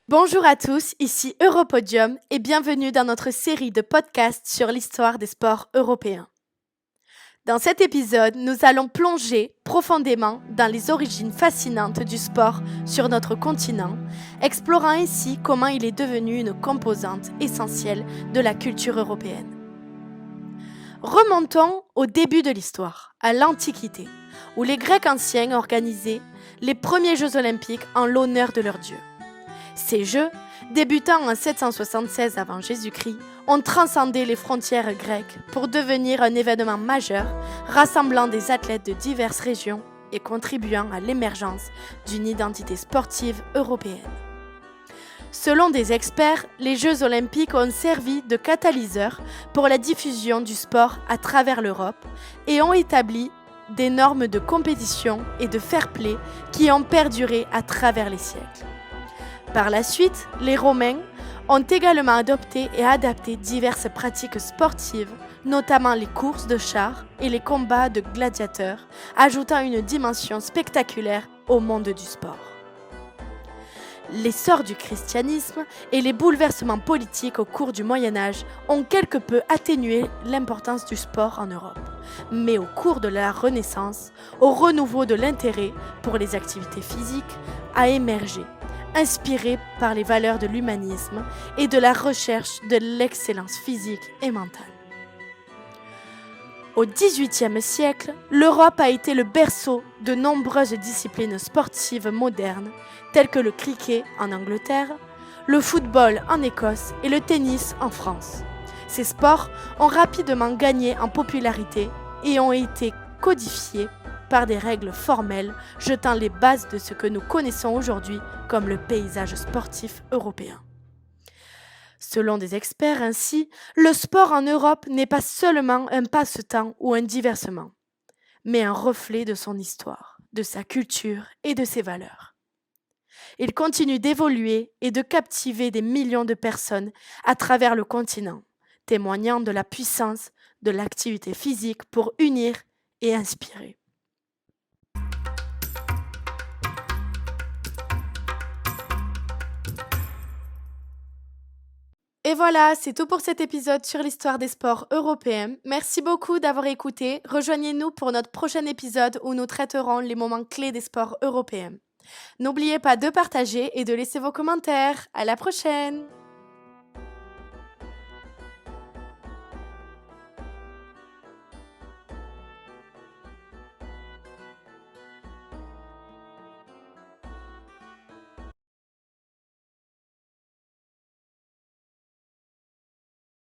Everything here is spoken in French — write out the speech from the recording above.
Bonjour à tous, ici Europodium et bienvenue dans notre série de podcasts sur l'histoire des sports européens. Dans cet épisode, nous allons plonger profondément dans les origines fascinantes du sport sur notre continent, explorant ainsi comment il est devenu une composante essentielle de la culture européenne. Remontons au début de l'histoire, à l'Antiquité, où les Grecs anciens organisaient les premiers Jeux olympiques en l'honneur de leur dieu. Ces Jeux, débutant en 776 avant Jésus-Christ, ont transcendé les frontières grecques pour devenir un événement majeur rassemblant des athlètes de diverses régions et contribuant à l'émergence d'une identité sportive européenne. Selon des experts, les Jeux olympiques ont servi de catalyseur pour la diffusion du sport à travers l'Europe et ont établi des normes de compétition et de fair-play qui ont perduré à travers les siècles. Par la suite, les Romains ont également adopté et adapté diverses pratiques sportives, notamment les courses de chars et les combats de gladiateurs, ajoutant une dimension spectaculaire au monde du sport. L'essor du christianisme et les bouleversements politiques au cours du Moyen-Âge ont quelque peu atténué l'importance du sport en Europe. Mais au cours de la Renaissance, au renouveau de l'intérêt pour les activités physiques a émergé, inspiré par les valeurs de l'humanisme et de la recherche de l'excellence physique et mentale. Au XVIIIe siècle, l'Europe a été le berceau de nombreuses disciplines sportives modernes, telles que le cricket en Angleterre, le football en Écosse et le tennis en France. Ces sports ont rapidement gagné en popularité et ont été codifiés par des règles formelles, jetant les bases de ce que nous connaissons aujourd'hui comme le paysage sportif européen. Selon des experts ainsi, le sport en Europe n'est pas seulement un passe-temps ou un divertissement, mais un reflet de son histoire, de sa culture et de ses valeurs. Il continue d'évoluer et de captiver des millions de personnes à travers le continent, témoignant de la puissance de l'activité physique pour unir et inspirer. Et voilà, c'est tout pour cet épisode sur l'histoire des sports européens. Merci beaucoup d'avoir écouté. Rejoignez-nous pour notre prochain épisode où nous traiterons les moments clés des sports européens. N'oubliez pas de partager et de laisser vos commentaires. À la prochaine!